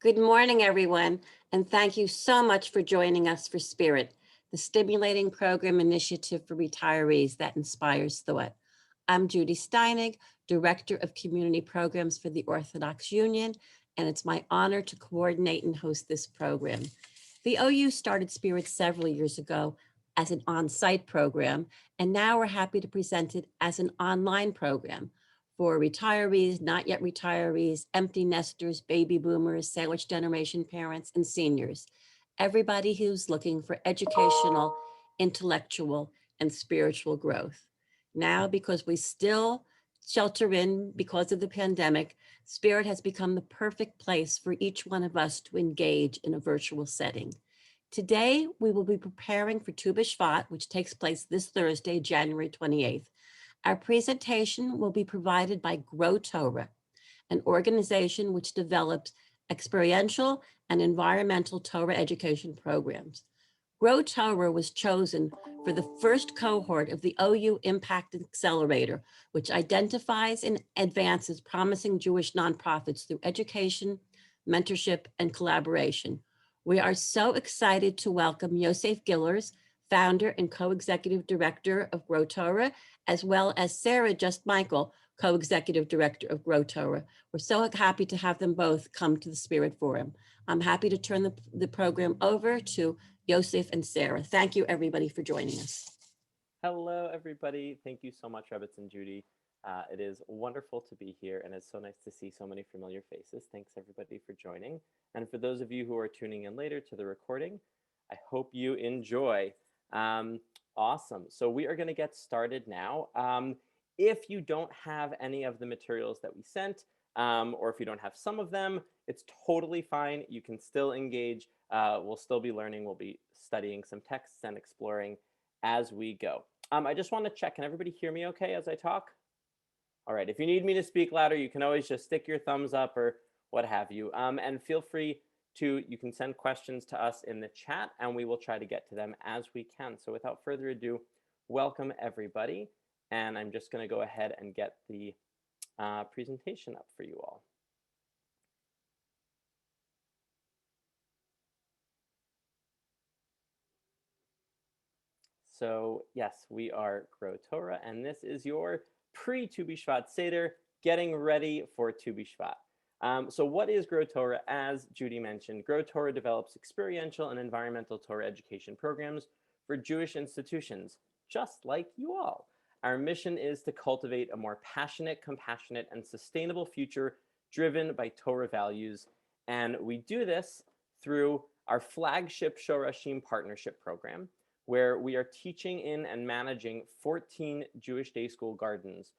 Good morning, everyone, and thank you so much for joining us for Spirit, the stimulating program initiative for retirees that inspires thought. I'm Judy Steinig, Director of Community Programs for the Orthodox Union, and it's my honor to coordinate and host this program. The OU started Spirit several years ago as an on-site program, and now we're happy to present it as an online program for retirees, not yet retirees, empty nesters, baby boomers, sandwich generation parents, and seniors. Everybody who's looking for educational, intellectual, and spiritual growth. Now, because we still shelter in because of the pandemic, Spirit has become the perfect place for each one of us to engage in a virtual setting. Today, we will be preparing for Tu B'Shvat, which takes place this Thursday, January 28th. Our presentation will be provided by Grow Torah, an organization which develops experiential and environmental Torah education programs. Grow Torah was chosen for the first cohort of the OU Impact Accelerator, which identifies and advances promising Jewish nonprofits through education, mentorship, and collaboration. We are so excited to welcome Yosef Gillers, founder and co-executive director of Grow Torah, as well as Sarah Just Michael, co-executive director of Grow Torah. We're so happy to have them both come to the Spirit Forum. I'm happy to turn the program over to Yosef and Sarah. Thank you, everybody, for joining us. Hello, everybody. Thank you so much, Rebitz and Judy. It is wonderful to be here, and it's so nice to see so many familiar faces. Thanks, everybody, for joining. And for those of you who are tuning in later to the recording, I hope you enjoy. Awesome. So we are going to get started now. If you don't have any of the materials that we sent, or if you don't have some of them, it's totally fine. You can still engage. We'll still be learning. We'll be studying some texts and exploring as we go. I just want to check, can everybody hear me okay as I talk? All right, if you need me to speak louder, you can always just stick your thumbs up or what have you. And feel free you can send questions to us in the chat and we will try to get to them as we can. So without further ado, welcome everybody. And I'm just gonna go ahead and get the presentation up for you all. So yes, we are Grow Torah, and this is your pre-Tu B'Shvat Seder, getting ready for Tu B'Shvat. So what is Grow Torah? As Judy mentioned, Grow Torah develops experiential and environmental Torah education programs for Jewish institutions, just like you all. Our mission is to cultivate a more passionate, compassionate, and sustainable future driven by Torah values. And we do this through our flagship Shorashim partnership program, where we are teaching in and managing 14 Jewish day school gardens,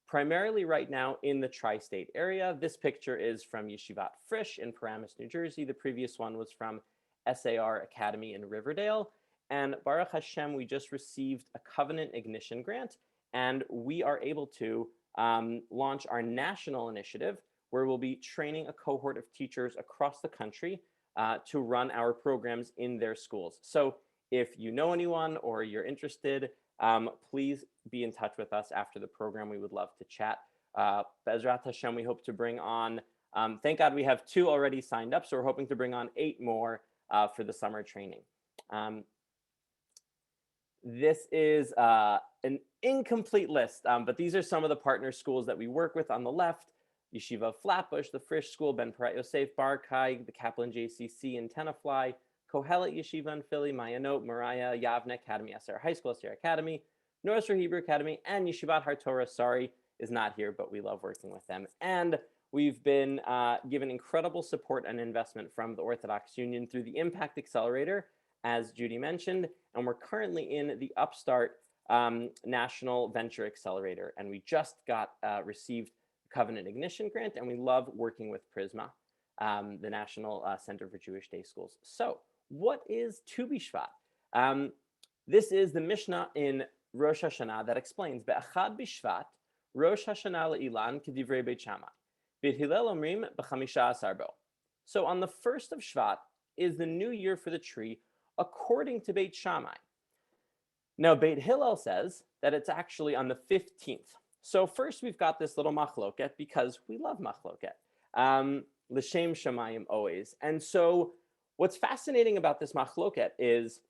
primarily right now in the tri-state area. This picture is from Yeshivat Frisch in Paramus, New Jersey. The previous one was from SAR Academy in Riverdale. And Baruch Hashem, we just received a Covenant Ignition grant, and we are able to launch our national initiative, where we'll be training a cohort of teachers across the country to run our programs in their schools. So if you know anyone or you're interested, please be in touch with us after the program. We would love to chat. Bezrat Hashem, we hope to bring on, thank God we have 2 already signed up, so we're hoping to bring on 8 more for the summer training. This is an incomplete list, but these are some of the partner schools that we work with on the left. Yeshiva of Flatbush, the Frisch School, Ben Parat Yosef, Bar Kai, the Kaplan JCC in Tenafly, Kohelet Yeshiva in Philly, Mayanot, Mariah, Yavne Academy, SR High School, SR Academy, Northshore Hebrew Academy, and Yeshivat Har Torah, sorry, is not here, but we love working with them. And we've been given incredible support and investment from the Orthodox Union through the Impact Accelerator, as Judy mentioned, and we're currently in the Upstart National Venture Accelerator, and we just received Covenant Ignition grant, and we love working with Prisma, the National Center for Jewish Day Schools. So what is Tu B'Shvat? This is the Mishnah in Rosh Hashanah that explains Be'achad B'Shvat, Rosh Hashanah le'ilan k'divrei Beit Shammai. Beit Hillel omrim b'chamisha asar bo. So on the 1st of Shvat is the new year for the tree, according to Beit Shammai. Now, Beit Hillel says that it's actually on the 15th. So first we've got this little machloket because we love machloket. l'shem shamayim always. And so what's fascinating about this machloket is,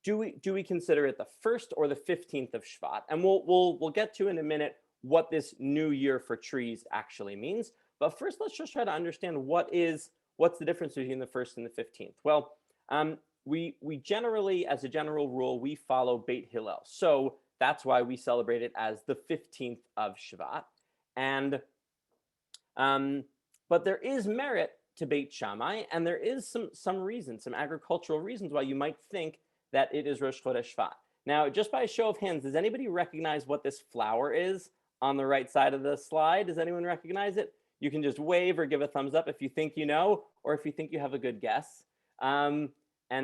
do we consider it the 1st or the 15th of Shvat? And we'll get to in a minute what this new year for trees actually means. But first, let's just try to understand what's the difference between the 1st and the 15th. Well, we generally, as a general rule, we follow Beit Hillel. So that's why we celebrate it as the 15th of Shvat. And but there is merit to Beit Shammai, and there is some reasons, some agricultural reasons why you might think that it is Rosh Chodesh Shvat. Now, just by a show of hands, does anybody recognize what this flower is on the right side of the slide? Does anyone recognize it? You can just wave or give a thumbs up if you think you know, or if you think you have a good guess. And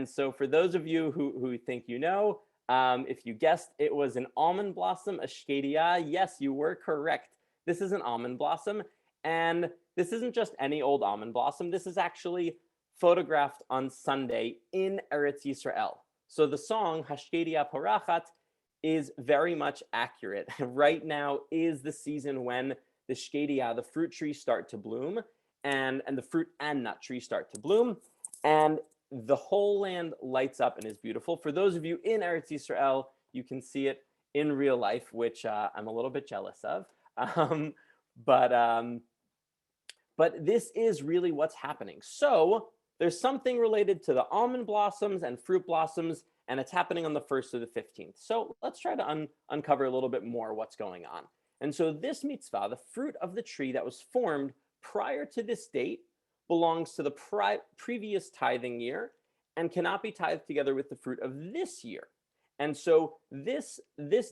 so for those of you who think you know, if you guessed it was an almond blossom, a shkedia, yes, you were correct. This is an almond blossom. And this isn't just any old almond blossom. This is actually photographed on Sunday in Eretz Yisrael. So the song Hashkedia Porachat is very much accurate. Right now is the season when the shkedia, the fruit trees, start to bloom, and the fruit and nut trees start to bloom, and the whole land lights up and is beautiful. For those of you in Eretz Yisrael, you can see it in real life, which I'm a little bit jealous of. But this is really what's happening. So there's something related to the almond blossoms and fruit blossoms, and it's happening on the 1st or the 15th. So let's try to uncover a little bit more what's going on. And so this mitzvah, the fruit of the tree that was formed prior to this date, belongs to the previous tithing year and cannot be tithed together with the fruit of this year. And so this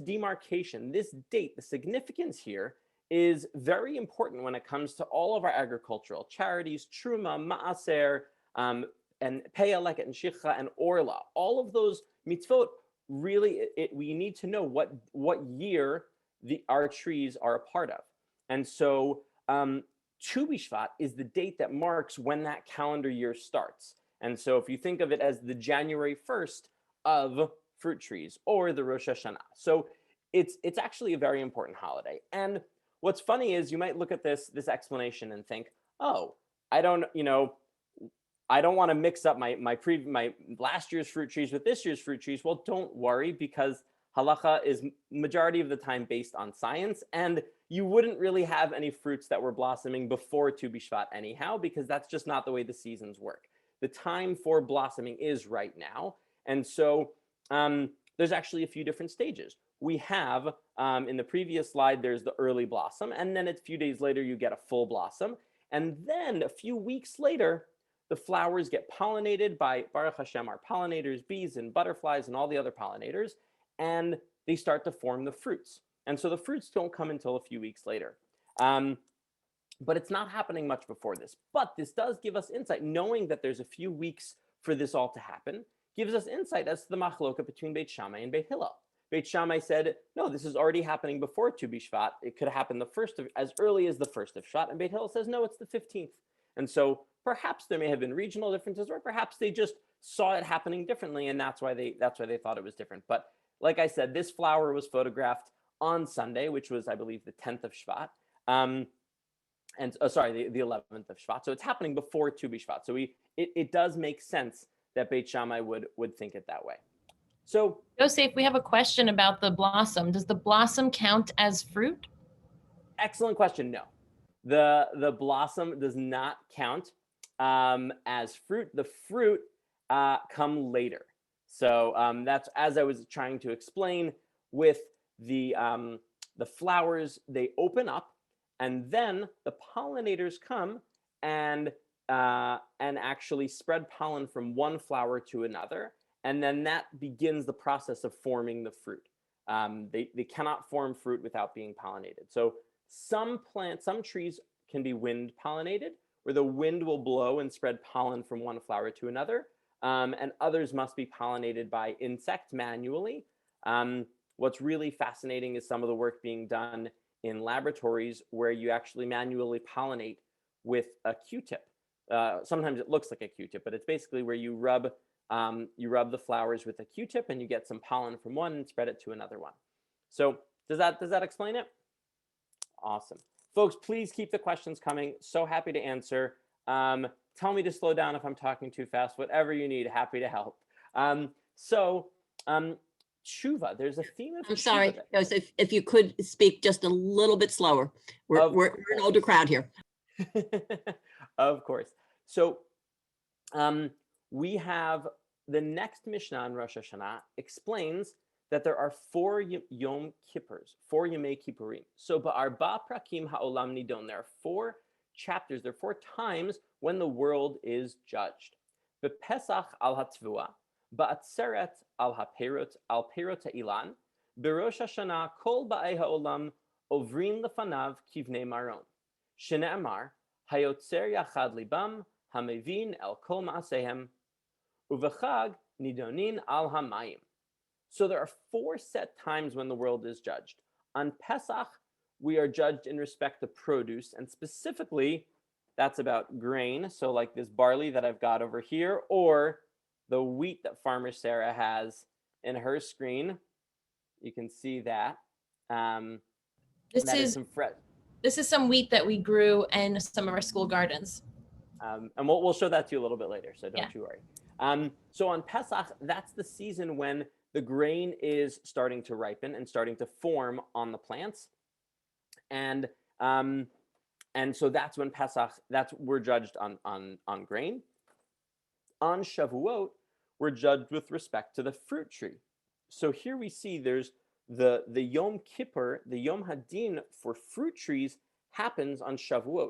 demarcation, this date, the significance here is very important when it comes to all of our agricultural charities, truma, maaser, and peah, leket, and shicha, and orla. All of those mitzvot, really, we need to know what year our trees are a part of. And so Tu B'Shvat is the date that marks when that calendar year starts. And so if you think of it as the January 1st of fruit trees or the Rosh Hashanah. So it's actually a very important holiday. And what's funny is you might look at this explanation and think, oh, I don't want to mix up my last year's fruit trees with this year's fruit trees. Well, don't worry, because halacha is majority of the time based on science, and you wouldn't really have any fruits that were blossoming before Tu B'Shvat anyhow, because that's just not the way the seasons work. The time for blossoming is right now. And so there's actually a few different stages. We have, in the previous slide, there's the early blossom, and then a few days later, you get a full blossom. And then a few weeks later, the flowers get pollinated by, Baruch Hashem, our pollinators, bees and butterflies and all the other pollinators, and they start to form the fruits. And so the fruits don't come until a few weeks later. But it's not happening much before this. But this does give us insight. Knowing that there's a few weeks for this all to happen gives us insight as to the machloka between Beit Shammai and Beit Hillel. Beit Shammai said, no, this is already happening before Tu B'Shvat. It could happen as early as the 1st of Shvat. And Beit Hillel says, no, it's the 15th. And so perhaps there may have been regional differences, or perhaps they just saw it happening differently, and that's why they thought it was different. But like I said, this flower was photographed on Sunday, which was, I believe, the 10th of Shvat. The 11th of Shvat. So it's happening before Tu B'Shvat. So it does make sense that Beit Shammai would think it that way. So Yosef, we have a question about the blossom. Does the blossom count as fruit? Excellent question. No, the blossom does not count as fruit. The fruit come later. So that's, as I was trying to explain, with the flowers, they open up, and then the pollinators come and actually spread pollen from one flower to another, and then that begins the process of forming the fruit. They cannot form fruit without being pollinated. So some trees can be wind pollinated, where the wind will blow and spread pollen from one flower to another, and others must be pollinated by insect manually. What's really fascinating is some of the work being done in laboratories where you actually manually pollinate with a Q-tip. Sometimes it looks like a Q-tip, but it's basically where you rub the flowers with a Q-tip and you get some pollen from one and spread it to another one. So does that explain it? Awesome. Folks, please keep the questions coming. So happy to answer. Tell me to slow down if I'm talking too fast. Whatever you need, happy to help. Tshuva, there's a theme of I'm sorry, tshuva Joseph, if you could speak just a little bit slower. We're an older crowd here. Of course. So we have the next Mishnah on Rosh Hashanah explains that there are 4 Yom Kippurs, 4 Yemei Kippurim. So ba'arba prakim ha'olam nidon. There are 4 chapters, there are 4 times when the world is judged. Bepesach al hatvua, ba'atzeret al perot ha'ilan, berosh Hashanah kol ba'ei ha'olam ovrin lefanav kivnei maron. Shene'amar, hayotzer yachad libam, hamevin el kol ma'asehem, uvechag nidonin al hamayim. So there are 4 set times when the world is judged. On Pesach, we are judged in respect to produce, and specifically, that's about grain. So like this barley that I've got over here, or the wheat that Farmer Sarah has in her screen. You can see that. This is some wheat that we grew in some of our school gardens. And we'll show that to you a little bit later, so don't you worry. So on Pesach, that's the season when the grain is starting to ripen and starting to form on the plants. And so that's when Pesach, we're judged on grain. On Shavuot, we're judged with respect to the fruit tree. So here we see there's the Yom Kippur, the Yom Hadin for fruit trees happens on Shavuot,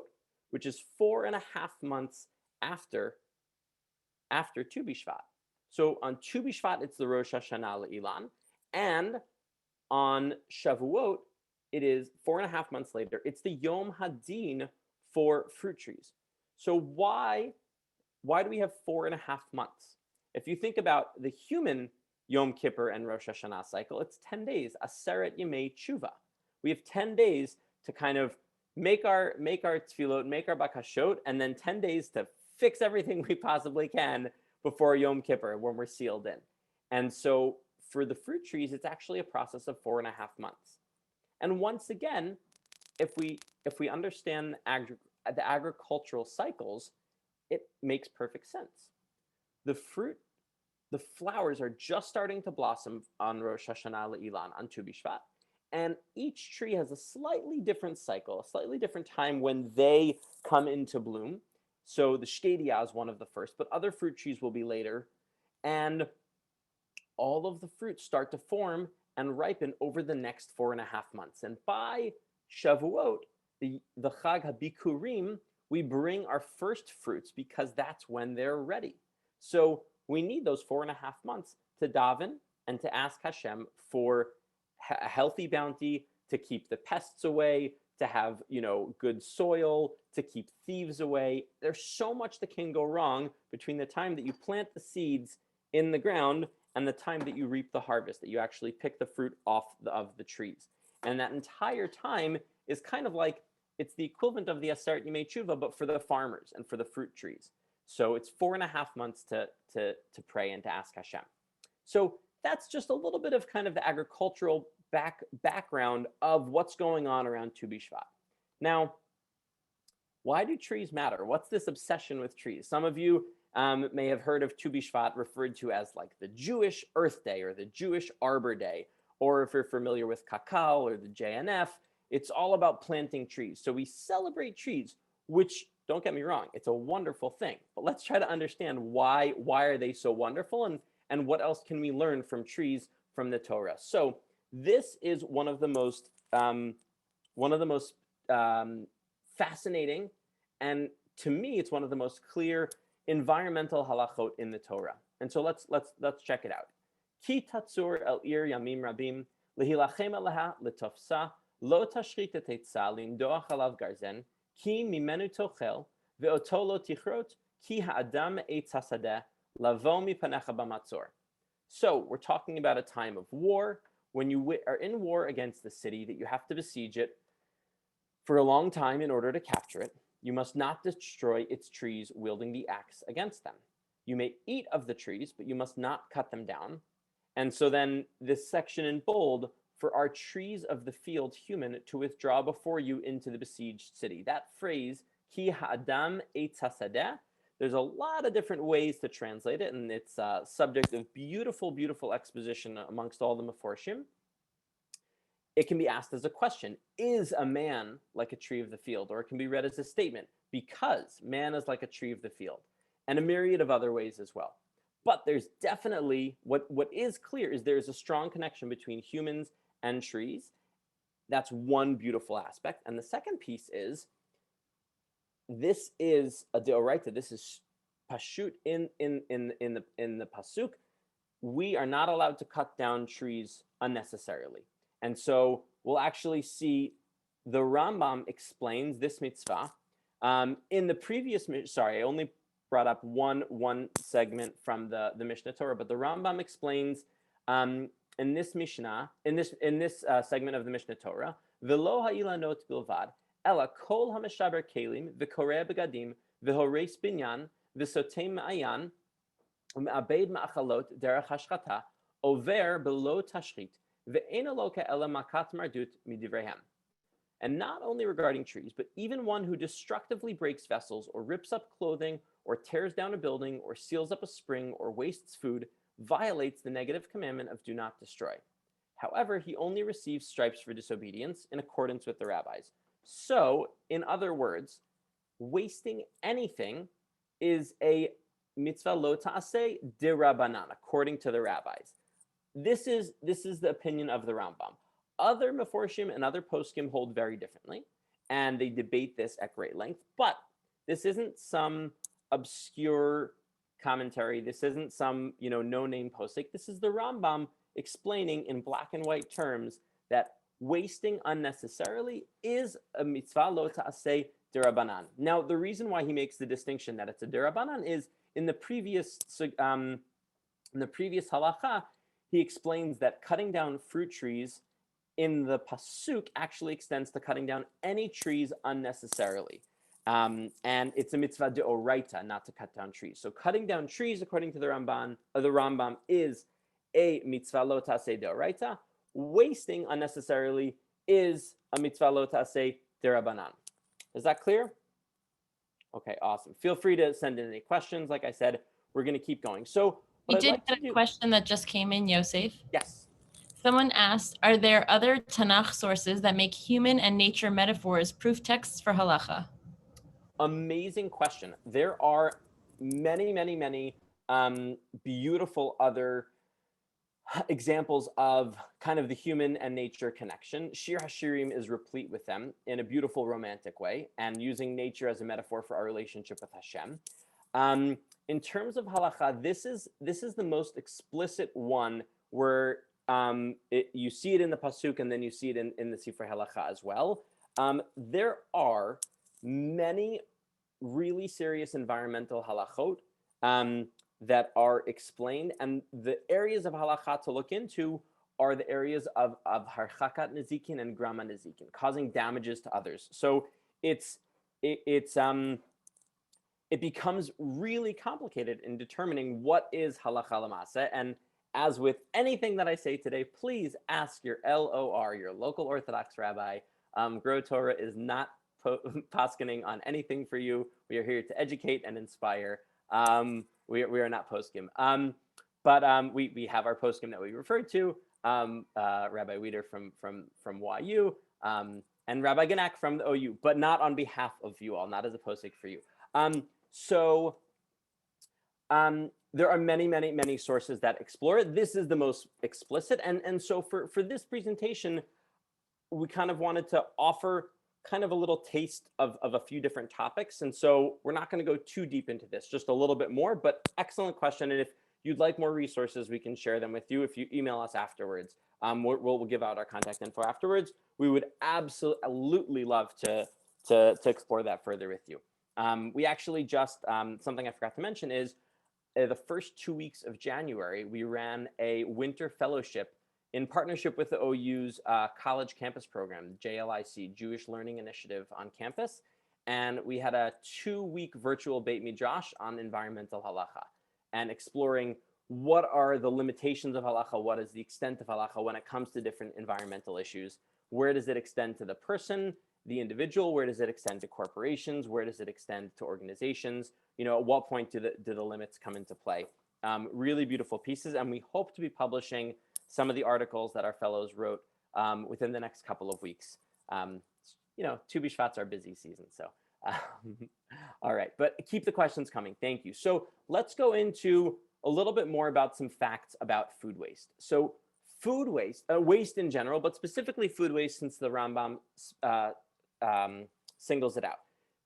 which is 4.5 months after Tu B'Shvat. So on Tu B'Shvat, it's the Rosh Hashanah Le'ilan, and on Shavuot, it is 4.5 months later. It's the Yom Hadin for fruit trees. So why do we have 4.5 months? If you think about the human Yom Kippur and Rosh Hashanah cycle, it's 10 days, Aseret Yemei Tshuva. We have 10 days to kind of make our tefillot, make our bakashot, and then 10 days to fix everything we possibly can before Yom Kippur when we're sealed in. And so for the fruit trees, it's actually a process of 4.5 months. And once again, if we understand the agricultural cycles, it makes perfect sense. The flowers are just starting to blossom on Rosh Hashanah Le'ilan, on Tu B'Shvat. And each tree has a slightly different cycle, a slightly different time when they come into bloom. So the shkedia is one of the first, but other fruit trees will be later. And all of the fruits start to form and ripen over the next 4.5 months. And by Shavuot, the Chag HaBikurim, we bring our first fruits because that's when they're ready. So we need those 4.5 months to daven and to ask Hashem for a healthy bounty, to keep the pests away, to have, good soil, to keep thieves away. There's so much that can go wrong between the time that you plant the seeds in the ground and the time that you reap the harvest, that you actually pick the fruit off of the trees. And that entire time is kind of like, it's the equivalent of the Aseret Yemei Tshuva, but for the farmers and for the fruit trees. So it's 4.5 months to pray and to ask Hashem. So that's just a little bit of kind of the agricultural background of what's going on around Tu B'Shvat. Now, why do trees matter? What's this obsession with trees? Some of you may have heard of Tu B'Shvat referred to as like the Jewish Earth Day or the Jewish Arbor Day, or if you're familiar with Kakao or the JNF, it's all about planting trees. So we celebrate trees, which, don't get me wrong, it's a wonderful thing. But let's try to understand why are they so wonderful, and what else can we learn from trees from the Torah. So this is one of the most fascinating, and to me, it's one of the most clear environmental halachot in the Torah. And so let's check it out. Ki tatzur el ir yamim rabim lehilachem alaha letofsa lo tashrit et etza lindoach alav garzen ki mimenu tochel ve'oto lo tichrot ki ha'adam eitz hasadeh lavo mipanecha b'matzor. So we're talking about a time of war, when you are in war against the city, that you have to besiege it for a long time in order to capture it. You must not destroy its trees wielding the axe against them. You may eat of the trees, but you must not cut them down. And so then this section in bold for our trees of the field human to withdraw before you into the besieged city. That phrase, ki ha'adam eitz hasadeh, there's a lot of different ways to translate it, and it's a subject of beautiful, beautiful exposition amongst all the Meforshim. It can be asked as a question, is a man like a tree of the field? Or it can be read as a statement, because man is like a tree of the field, and a myriad of other ways as well. But there's definitely, what is clear is there's a strong connection between humans and trees. That's one beautiful aspect. And the second piece is, this is a deoraita. This is pashut in the pasuk. We are not allowed to cut down trees unnecessarily. And so we'll actually see the Rambam explains this mitzvah. In the previous, sorry, I only brought up one segment from the Mishnah Torah, but the Rambam explains in this Mishnah, in this segment of the Mishnah Torah, v'lo ha'ilanot bilvad, ela kol hameshaber kelim, v'koreh begadim, v'hores binyan, v'sotem ma'ayan, v'abed ma'achalot derech hashchata, over below tashchit, ve'en aloka ela makat mardut midivrehem. And not only regarding trees, but even one who destructively breaks vessels or rips up clothing or tears down a building or seals up a spring or wastes food violates the negative commandment of do not destroy. However, he only receives stripes for disobedience in accordance with the rabbis. So, in other words, wasting anything is a mitzvah lo ta'aseh dirabanan, according to the rabbis. This is the opinion of the Rambam. Other Meforshim and other poskim hold very differently, and they debate this at great length. But this isn't some obscure commentary. This isn't some no-name posik. This is the Rambam explaining in black and white terms that wasting unnecessarily is a mitzvah lo ta'aseh derabanan. Now, the reason why he makes the distinction that it's a derabanan is in the previous halacha, he explains that cutting down fruit trees in the pasuk actually extends to cutting down any trees unnecessarily. And it's a mitzvah deoraita, not to cut down trees. So cutting down trees, according to the Rambam, is a mitzvah lo ta'aseh deoraita. Wasting unnecessarily is a mitzvah lo ta'aseh derabanan. Is that clear? Okay, awesome. Feel free to send in any questions. Like I said, we're going to keep going. So we did get a question that just came in, Yosef. Yes. Someone asked, are there other Tanakh sources that make human and nature metaphors proof texts for halacha? Amazing question. There are many, many, many beautiful other examples of kind of the human and nature connection. Shir HaShirim is replete with them in a beautiful romantic way and using nature as a metaphor for our relationship with Hashem. In terms of halacha, this is the most explicit one where you see it in the pasuk and then you see it in the Sifrei Halacha as well. There are many really serious environmental halachot that are explained, and the areas of halacha to look into are the areas of harchakat nezikin and grama nezikin, causing damages to others. So it becomes really complicated in determining what is halacha l'maaseh. And as with anything that I say today, please ask your LOR, your local Orthodox rabbi. Grow Torah is not poskening on anything for you. We are here to educate and inspire. We are not poskim. But we have our poskim that we referred to, Rabbi Weider from YU, and Rabbi Ganak from the OU, but not on behalf of you all, not as a posik for you. There are many, many, many sources that explore it. This is the most explicit. And so for this presentation, we kind of wanted to offer kind of a little taste of a few different topics. And so we're not going to go too deep into this, just a little bit more, but excellent question. And if you'd like more resources, we can share them with you. If you email us afterwards, we'll give out our contact info afterwards. We would absolutely love to explore that further with you. We actually just, something I forgot to mention is the first 2 weeks of January, we ran a winter fellowship in partnership with the OU's college campus program, JLIC, Jewish Learning Initiative on campus. And we had a 2-week virtual Beit Midrash on environmental halacha and exploring what are the limitations of halacha? What is the extent of halacha when it comes to different environmental issues? Where does it extend to the person, the individual? Where does it extend to corporations? Where does it extend to organizations? At what point do the limits come into play? Really beautiful pieces, and we hope to be publishing some of the articles that our fellows wrote within the next couple of weeks. Tu B'Shvat's our busy season, so. All right, but keep the questions coming. Thank you. So let's go into a little bit more about some facts about food waste. So food waste, waste in general, but specifically food waste, since the Rambam singles it out.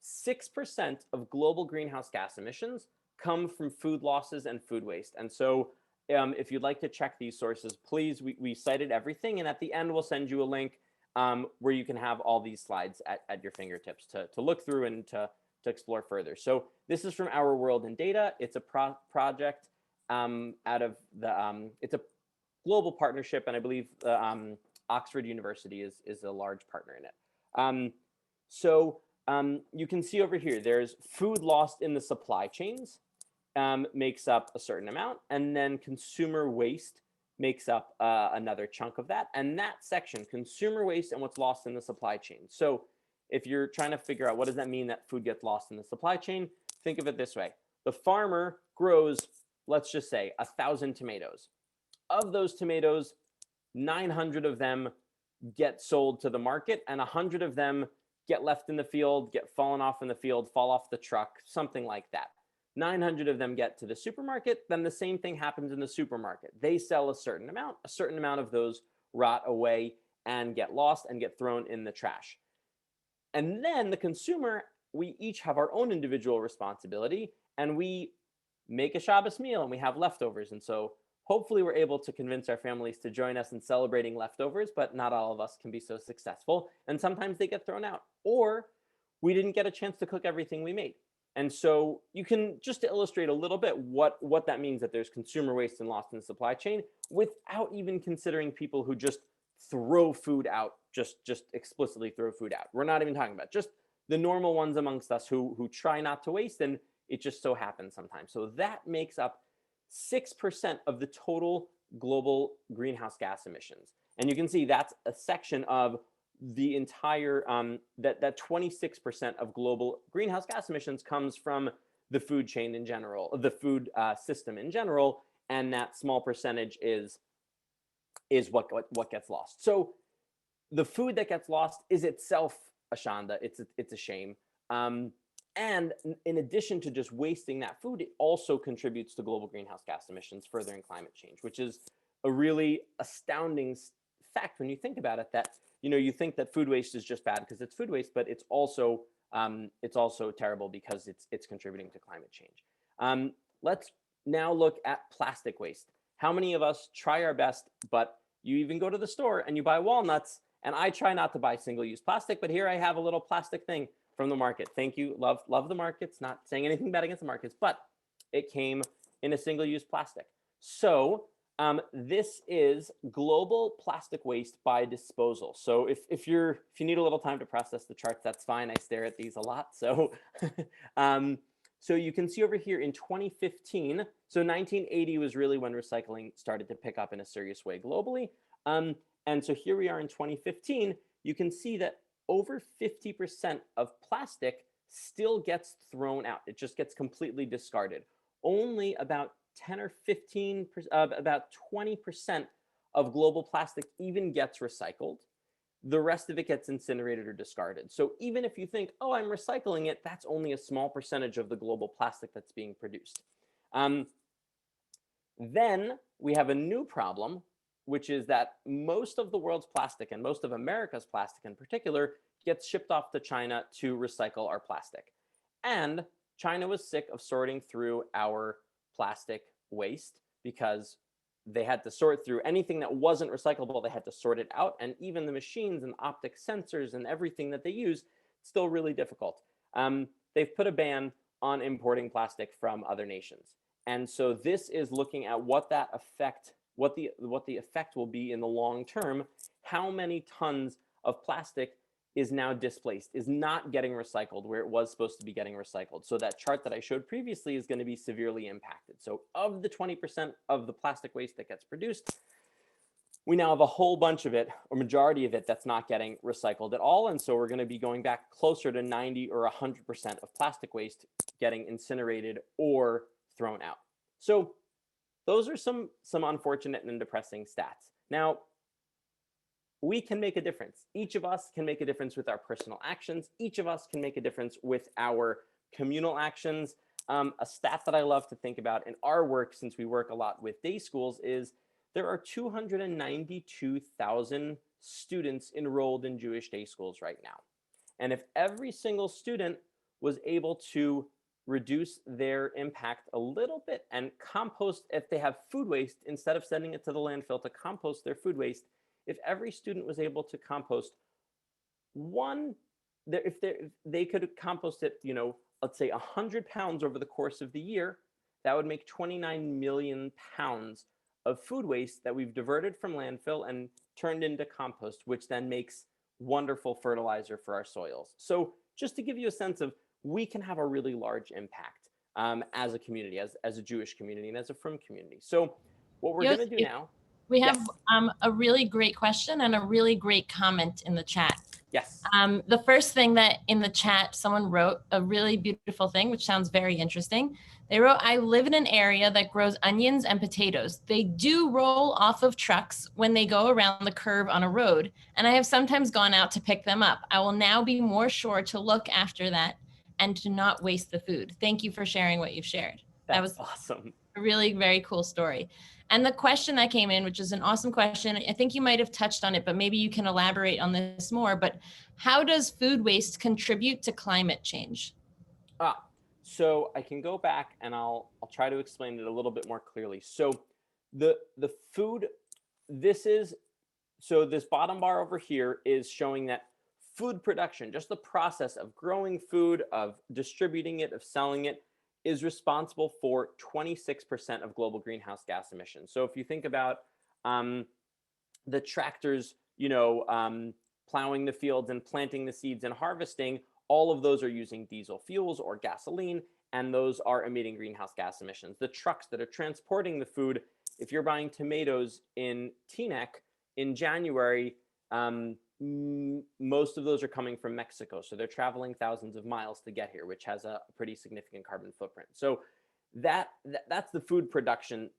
6% of global greenhouse gas emissions come from food losses and food waste. And so if you'd like to check these sources, please, we cited everything. And at the end, we'll send you a link where you can have all these slides at your fingertips to look through and to explore further. So this is from Our World in Data. It's a project out of the, it's a global partnership, and I believe Oxford University is a large partner in it. You can see over here, there's food lost in the supply chains makes up a certain amount, and then consumer waste makes up another chunk of that. And that section, consumer waste and what's lost in the supply chain. So if you're trying to figure out what does that mean that food gets lost in the supply chain, think of it this way. The farmer grows, let's just say, 1,000 tomatoes. Of those tomatoes, 900 of them get sold to the market, and 100 of them get left in the field, get fallen off in the field, fall off the truck, something like that. 900 of them get to the supermarket, then the same thing happens in the supermarket. They sell a certain amount of those rot away and get lost and get thrown in the trash. And then the consumer, we each have our own individual responsibility, and we make a Shabbos meal and we have leftovers. And so hopefully we're able to convince our families to join us in celebrating leftovers, but not all of us can be so successful. And sometimes they get thrown out, or we didn't get a chance to cook everything we made. And so you can, just to illustrate a little bit what that means, that there's consumer waste and lost in the supply chain, without even considering people who just throw food out, just explicitly throw food out. We're not even talking about just the normal ones amongst us who try not to waste, and it just so happens sometimes. So that makes up 6% of the total global greenhouse gas emissions. And you can see that's a section of the entire, that 26% of global greenhouse gas emissions comes from the food chain in general, the food system in general, and that small percentage is what gets lost. So the food that gets lost is itself a shanda, it's a shame. And in addition to just wasting that food, it also contributes to global greenhouse gas emissions, furthering climate change, which is a really astounding fact when you think about it, that you think that food waste is just bad because it's food waste, but it's also terrible because it's contributing to climate change. Let's now look at plastic waste. How many of us try our best, but you even go to the store and you buy walnuts? And I try not to buy single-use plastic, but here I have a little plastic thing from the market. Thank you, love the markets. Not saying anything bad against the markets, but it came in a single-use plastic. So this is global plastic waste by disposal. So if you need a little time to process the charts, that's fine. I stare at these a lot. So so you can see over here in 2015, so 1980 was really when recycling started to pick up in a serious way globally. And so here we are in 2015. You can see that over 50% of plastic still gets thrown out. It just gets completely discarded. Only about 10 or 15, about 20% of global plastic even gets recycled. The rest of it gets incinerated or discarded. So even if you think, oh, I'm recycling it, that's only a small percentage of the global plastic that's being produced. Then we have a new problem, which is that most of the world's plastic, and most of America's plastic in particular, gets shipped off to China to recycle our plastic. And China was sick of sorting through our plastic waste because they had to sort through anything that wasn't recyclable. They had to sort it out. And even the machines and optic sensors and everything that they use, still really difficult. They've put a ban on importing plastic from other nations. And so this is looking at what the effect will be in the long term. How many tons of plastic is now displaced, is not getting recycled where it was supposed to be getting recycled. So that chart that I showed previously is going to be severely impacted. So of the 20% of the plastic waste that gets produced, we now have a whole bunch of it, or majority of it, that's not getting recycled at all. And so we're going to be going back closer to 90 or 100% of plastic waste getting incinerated or thrown out. So those are some unfortunate and depressing stats. Now, we can make a difference. Each of us can make a difference with our personal actions. Each of us can make a difference with our communal actions. A stat that I love to think about in our work, since we work a lot with day schools, is there are 292,000 students enrolled in Jewish day schools right now. And if every single student was able to reduce their impact a little bit and compost, if they have food waste, instead of sending it to the landfill to compost their food waste, if every student was able to compost if they could compost it, let's say 100 pounds over the course of the year, that would make 29 million pounds of food waste that we've diverted from landfill and turned into compost, which then makes wonderful fertilizer for our soils. So just to give you a sense of, we can have a really large impact as a community, as a Jewish community and as a frum community. So what we're going to do now. We have a really great question and a really great comment in the chat. Yes. The first thing that in the chat, someone wrote a really beautiful thing, which sounds very interesting. They wrote, I live in an area that grows onions and potatoes. They do roll off of trucks when they go around the curve on a road, and I have sometimes gone out to pick them up. I will now be more sure to look after that and to not waste the food. Thank you for sharing what you've shared. That was awesome. A really very cool story. And the question that came in, which is an awesome question, I think you might have touched on it, but maybe you can elaborate on this more, but how does food waste contribute to climate change? So I can go back and I'll try to explain it a little bit more clearly. So the food, this bottom bar over here is showing that food production, just the process of growing food, of distributing it, of selling it, is responsible for 26% of global greenhouse gas emissions. So if you think about the tractors, plowing the fields and planting the seeds and harvesting, all of those are using diesel fuels or gasoline, and those are emitting greenhouse gas emissions. The trucks that are transporting the food, if you're buying tomatoes in Teaneck in January, most of those are coming from Mexico. So they're traveling thousands of miles to get here, which has a pretty significant carbon footprint. So that's the food production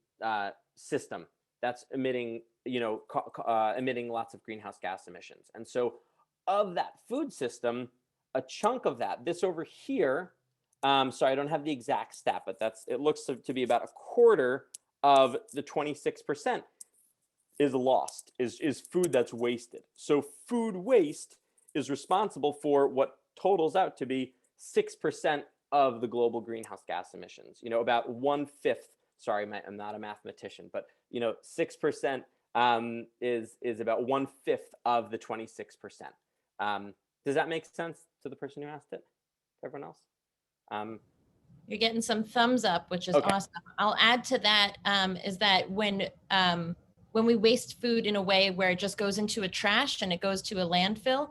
system that's emitting, emitting lots of greenhouse gas emissions. And so of that food system, a chunk of that, this over here, sorry, I don't have the exact stat, but it looks to be about a quarter of the 26%. Is lost, is food that's wasted. So food waste is responsible for what totals out to be 6% of the global greenhouse gas emissions. About 1/5. Sorry, I'm not a mathematician, but 6% is about 1/5 of the 26%. Does that make sense to the person who asked it? To everyone else? You're getting some thumbs up, which is awesome. I'll add to that is that when we waste food in a way where it just goes into a trash and it goes to a landfill,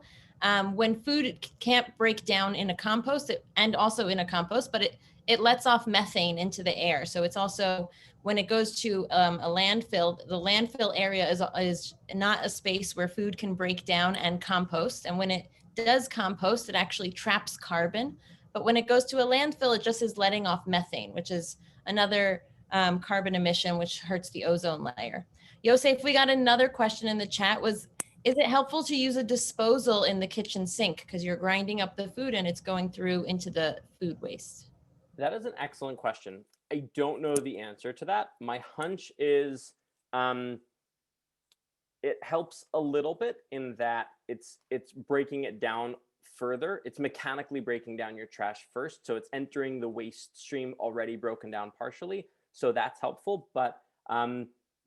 when food can't break down in a compost and also in a compost, but it lets off methane into the air. So it's also, when it goes to a landfill, the landfill area is not a space where food can break down and compost. And when it does compost, it actually traps carbon. But when it goes to a landfill, it just is letting off methane, which is another carbon emission, which hurts the ozone layer. Yosef, we got another question in the chat. Is it helpful to use a disposal in the kitchen sink? Because you're grinding up the food and it's going through into the food waste. That is an excellent question. I don't know the answer to that. My hunch is it helps a little bit in that it's breaking it down further. It's mechanically breaking down your trash first. So it's entering the waste stream already broken down partially. So that's helpful. But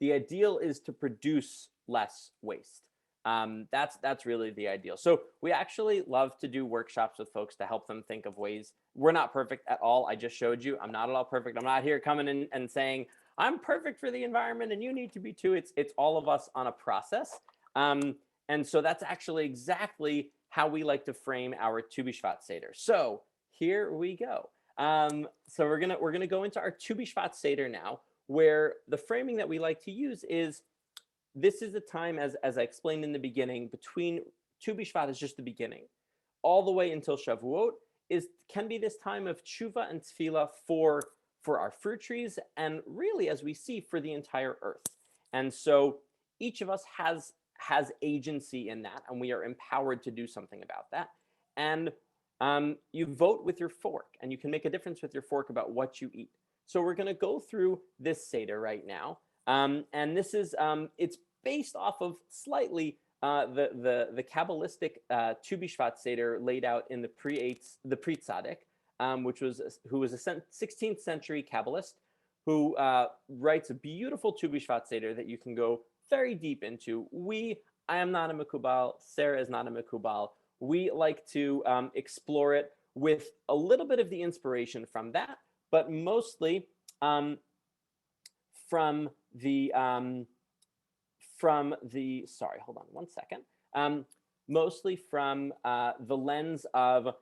the ideal is to produce less waste. That's really the ideal. So we actually love to do workshops with folks to help them think of ways. We're not perfect at all. I just showed you, I'm not at all perfect. I'm not here coming in and saying, I'm perfect for the environment and you need to be too. It's all of us on a process. And so that's actually exactly how we like to frame our Tu B'Shvat Seder. So here we go. So we're gonna go into our Tu B'Shvat Seder now, where the framing that we like to use is, this is the time, as I explained in the beginning, between Tu B'Shvat is just the beginning, all the way until Shavuot can be this time of tshuva and tefillah for our fruit trees, and really, as we see, for the entire earth. And so each of us has agency in that, and we are empowered to do something about that. And you vote with your fork, and you can make a difference with your fork about what you eat. So we're going to go through this Seder right now. And this is, it's based off of slightly the Kabbalistic Tu B'Shvat Seder laid out in the Pri Tzaddik, who was a 16th century Kabbalist who writes a beautiful Tu B'Shvat Seder that you can go very deep into. I am not a Mekubal, Sarah is not a Mekubal. We like to explore it with a little bit of the inspiration from that, but mostly from the sorry, hold on one second. Mostly from the lens of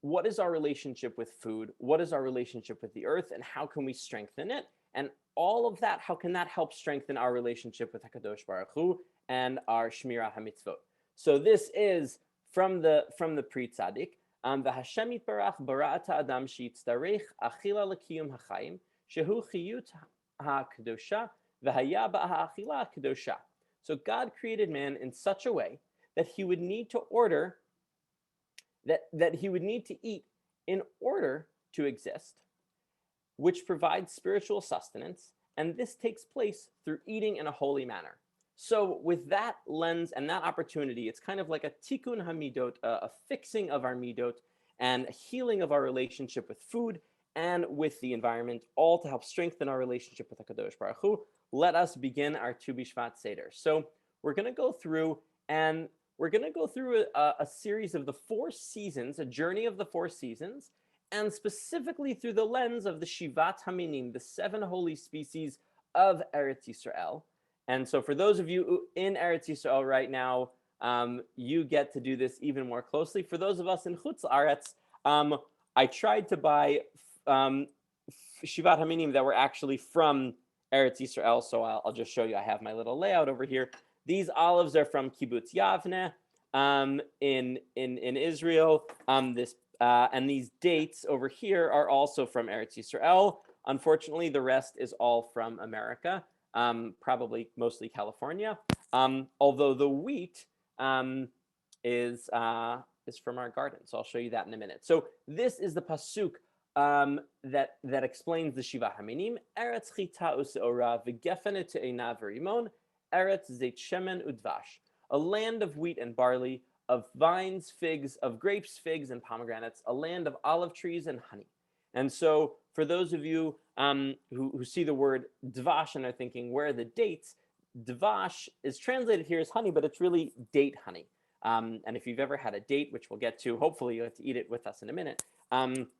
what is our relationship with food, what is our relationship with the earth, and how can we strengthen it? And all of that, how can that help strengthen our relationship with HaKadosh Baruch Hu and our Shmirah HaMitzvot? So this is from the Pri Tzaddik. V'Hashem yitbarach bara'at ha'adam sheyitzarech achila l'kiyum ha'chaim shehu chiyut ha'kedosha v'haya ba'ha'achila ha'kedosha. So God created man in such a way that he would need to order, that he would need to eat in order to exist, which provides spiritual sustenance, and this takes place through eating in a holy manner. So with that lens and that opportunity, it's kind of like a tikkun hamidot, a fixing of our midot, and a healing of our relationship with food and with the environment, all to help strengthen our relationship with HaKadosh Baruch Hu. Let us begin our Tu B'Shvat Seder. So we're going to go through, and we're going to go through a series of the 4 seasons, a journey of the 4 seasons, and specifically through the lens of the Shivat Haminim, the 7 holy species of Eretz Yisrael. And so for those of you in Eretz Yisrael right now, you get to do this even more closely. For those of us in Chutz Aretz, I tried to buy Shivat Haminim that were actually from Eretz Yisrael, so I'll just show you. I have my little layout over here. These olives are from Kibbutz Yavne in Israel. And these dates over here are also from Eretz Yisrael. Unfortunately, the rest is all from America, probably mostly California. Although the wheat is from our garden, so I'll show you that in a minute. So this is the pasuk that explains the Shiva Haminim. Eretz chita useora v'gefene te'einav v'rimon. Eretz zeit shemen udvash. A land of wheat and barley, of vines, figs, of grapes, figs, and pomegranates, a land of olive trees and honey. And so for those of you who see the word dvash and are thinking, where are the dates? Dvash is translated here as honey, but it's really date honey. And if you've ever had a date, which we'll get to, hopefully you'll have to eat it with us in a minute,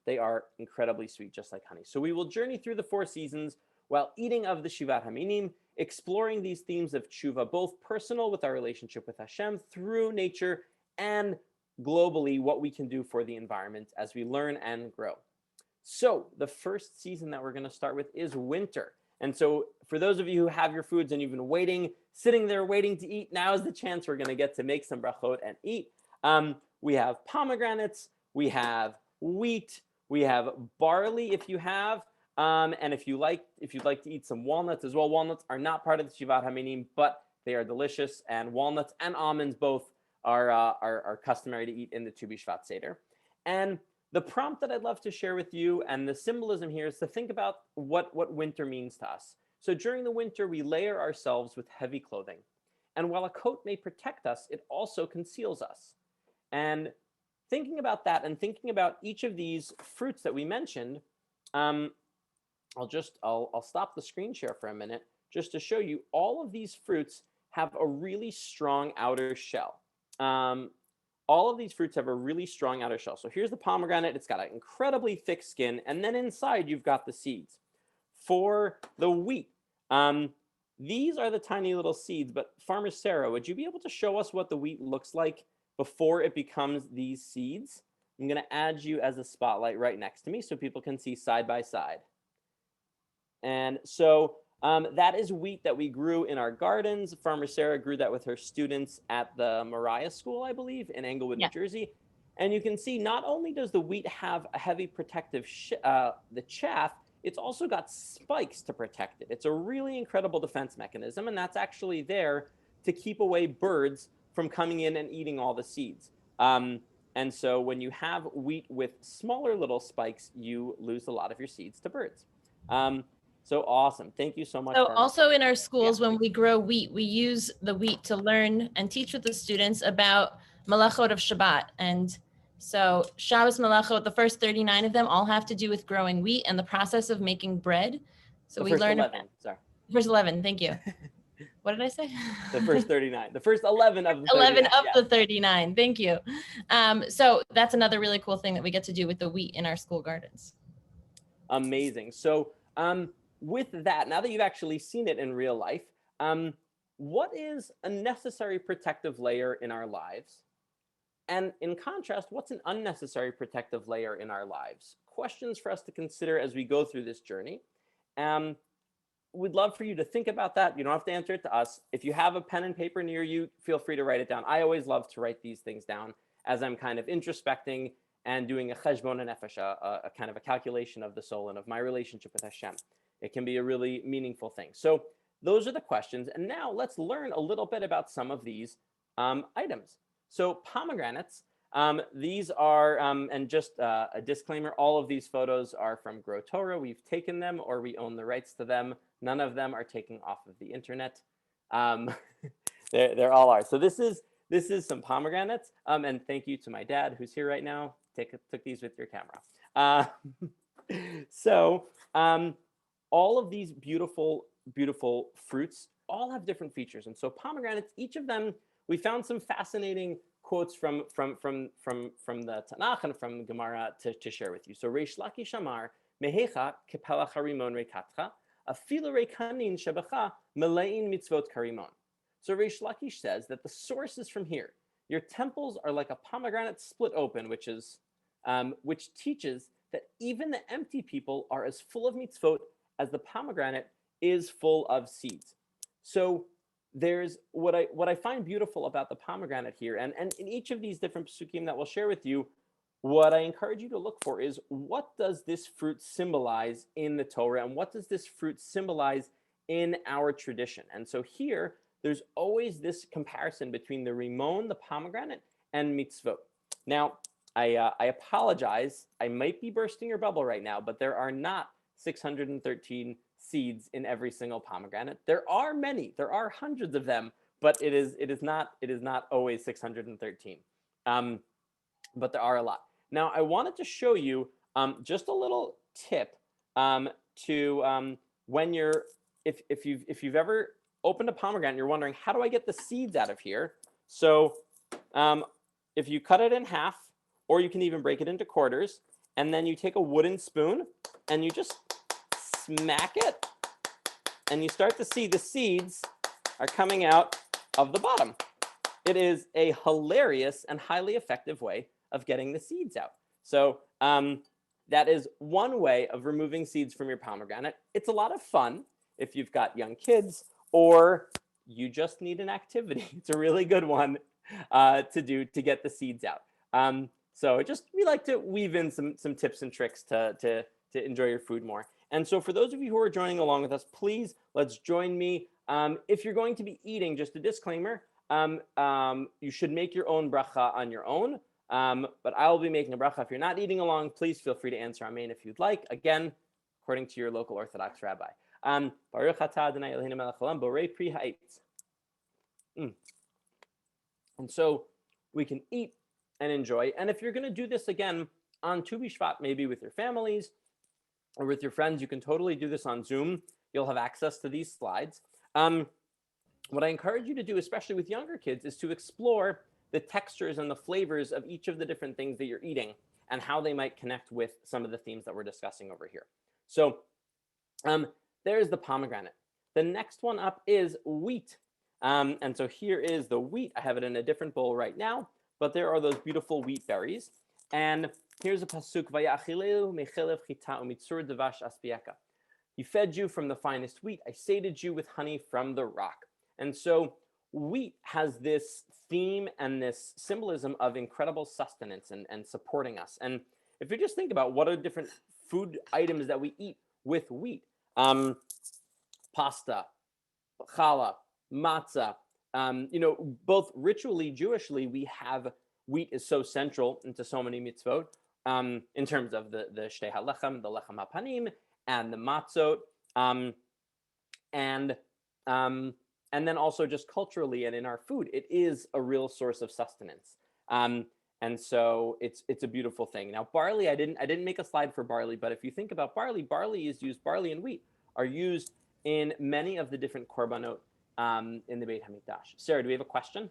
they are incredibly sweet, just like honey. So we will journey through the 4 seasons while eating of the Shivat Haminim, exploring these themes of tshuva, both personal with our relationship with Hashem, through nature, and globally what we can do for the environment as we learn and grow. So the first season that we're going to start with is winter. And so for those of you who have your foods and you've been waiting, sitting there waiting to eat, now is the chance we're going to get to make some brachot and eat. We have pomegranates, we have wheat, we have barley if you have, and if you'd like to eat some walnuts as well. Walnuts are not part of the Shivat Haminim, but they are delicious, and walnuts and almonds both are customary to eat in the Tu B'Shvat Seder. And the prompt that I'd love to share with you, and the symbolism here, is to think about what winter means to us. So during the winter, we layer ourselves with heavy clothing. And while a coat may protect us, it also conceals us. And thinking about that and thinking about each of these fruits that we mentioned, I'll stop the screen share for a minute just to show you all of these fruits have a really strong outer shell. All of these fruits have a really strong outer shell. So here's the pomegranate. It's got an incredibly thick skin. And then inside, you've got the seeds. For the wheat, these are the tiny little seeds. But Farmer Sarah, would you be able to show us what the wheat looks like before it becomes these seeds. I'm going to add you as a spotlight right next to me so people can see side by side. And so that is wheat that we grew in our gardens. Farmer Sarah grew that with her students at the Moriah School, I believe, in Englewood, New Jersey. And you can see not only does the wheat have a heavy protective, the chaff, it's also got spikes to protect it. It's a really incredible defense mechanism, and that's actually there to keep away birds from coming in and eating all the seeds. And so when you have wheat with smaller little spikes, you lose a lot of your seeds to birds. So awesome. Thank you so much. So also in our schools, when we grow wheat, we use the wheat to learn and teach with the students about malachot of Shabbat. And so Shabbos malachot, the first 39 of them all have to do with growing wheat and the process of making bread. So we learn 11, sorry. First 11, thank you. What did I say? The first 39, the first 11 of the 11 of the 39, thank you. So that's another really cool thing that we get to do with the wheat in our school gardens. Amazing. So with that, now that you've actually seen it in real life, what is a necessary protective layer in our lives? And in contrast, what's an unnecessary protective layer in our lives? Questions for us to consider as we go through this journey. We'd love for you to think about that. You don't have to answer it to us. If you have a pen and paper near you, feel free to write it down. I always love to write these things down as I'm kind of introspecting and doing a cheshbon nefesh, a kind of a calculation of the soul and of my relationship with Hashem. It can be a really meaningful thing. So those are the questions. And now let's learn a little bit about some of these items. So pomegranates, these are, and just a disclaimer, all of these photos are from Grow Torah. We've taken them or we own the rights to them. None of them are taken off of the internet. They're all ours. So this is some pomegranates. And thank you to my dad who's here right now. Took these with your camera. So all of these beautiful, beautiful fruits all have different features. And so pomegranates, each of them, we found some fascinating quotes from the Tanakh and from Gemara to share with you. So Reish Lakish Amar, Mehecha kepelach harimon rekatcha, afilu rekanin shebecha melein mitzvot karimon. So Reish Lakish says that the source is from here. Your temples are like a pomegranate split open, which teaches that even the empty people are as full of mitzvot as the pomegranate is full of seeds. So there's what I find beautiful about the pomegranate here, and in each of these different psukim that we'll share with you, what I encourage you to look for is what does this fruit symbolize in the Torah, and what does this fruit symbolize in our tradition? And so here, there's always this comparison between the rimon, the pomegranate, and mitzvot. Now, I apologize, I might be bursting your bubble right now, but there are not 613 seeds in every single pomegranate. There are many, there are hundreds of them, but it is not always 613. But there are a lot. Now I wanted to show you just a little tip to when you're if you've ever opened a pomegranate and you're wondering, how do I get the seeds out of here? So if you cut it in half, or you can even break it into quarters, and then you take a wooden spoon and you just smack it, and you start to see the seeds are coming out of the bottom. It is a hilarious and highly effective way of getting the seeds out. So that is one way of removing seeds from your pomegranate. It's a lot of fun if you've got young kids or you just need an activity. It's a really good one to do to get the seeds out. So we like to weave in some tips and tricks to enjoy your food more. And so for those of you who are joining along with us, please, let's join me. If you're going to be eating, just a disclaimer, you should make your own bracha on your own. But I will be making a bracha. If you're not eating along, please feel free to answer amen if you'd like. Again, according to your local Orthodox rabbi. Baruch atah Adonai Eloheinu melech haolam borei pri ha'etz. And so we can eat and enjoy. And if you're going to do this again on Tu B'Shvat, maybe with your families or with your friends, you can totally do this on Zoom. You'll have access to these slides. What I encourage you to do, especially with younger kids, is to explore the textures and the flavors of each of the different things that you're eating and how they might connect with some of the themes that we're discussing over here. So there's the pomegranate. The next one up is wheat. And so here is the wheat. I have it in a different bowl right now. but there are those beautiful wheat berries. And here's a pasuk, Vayachileu mechelev chita umitzur devash aspieka. He fed you from the finest wheat. I sated you with honey from the rock. And so wheat has this theme and this symbolism of incredible sustenance and supporting us. And if you just think about what are different food items that we eat with wheat, pasta, challah, matzah, both ritually, Jewishly, we have wheat is so central into so many mitzvot in terms of the shtei halechem, the lechem hapanim, and the matzot, and then also just culturally and in our food, it is a real source of sustenance. And so it's a beautiful thing. Now, barley, I didn't make a slide for barley, but if you think about barley is used, barley and wheat are used in many of the different korbanot in the Beit HaMikdash. Sarah, do we have a question?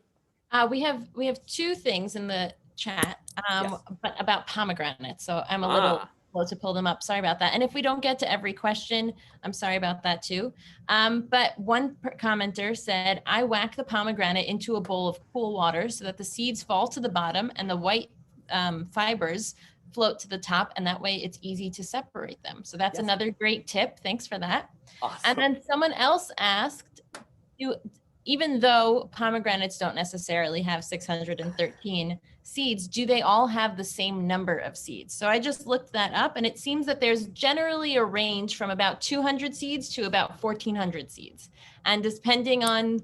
We have two things in the chat, Yes. but about pomegranates. So I'm a little slow to pull them up. Sorry about that. And if we don't get to every question, I'm sorry about that too. But one commenter said, I whack the pomegranate into a bowl of cool water so that the seeds fall to the bottom and the white fibers float to the top. And that way it's easy to separate them. So that's another great tip. Thanks for that. Awesome. And then someone else asked, even though pomegranates don't necessarily have 613 seeds, do they all have the same number of seeds? So I just looked that up, and it seems that there's generally a range from about 200 seeds to about 1,400 seeds. And depending on